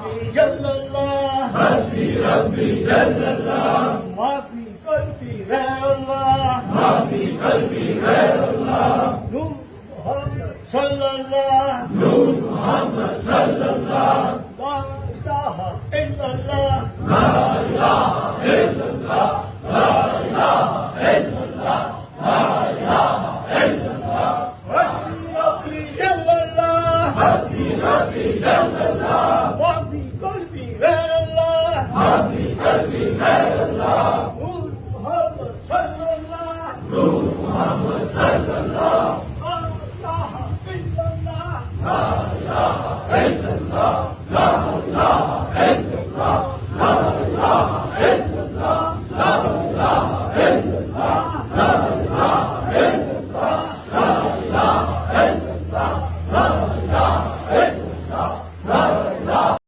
illallah, حسبي ربي جل الله ما في قلبي غير الله، ما في قلبي غير الله نور محمد صلى الله، نور محمد صلى الله لا إله إلا الله، لا إله إلا الله لا إله إلا الله لا إله إلا الله حسبي ربي illallah، حسبي ربي جل الله ما في قلبي غير الله، ما في قلبي غير الله نور محمد صلى الله، نور محمد صلى الله لا إله إلا الله، لا إله إلا الله لا إله إلا الله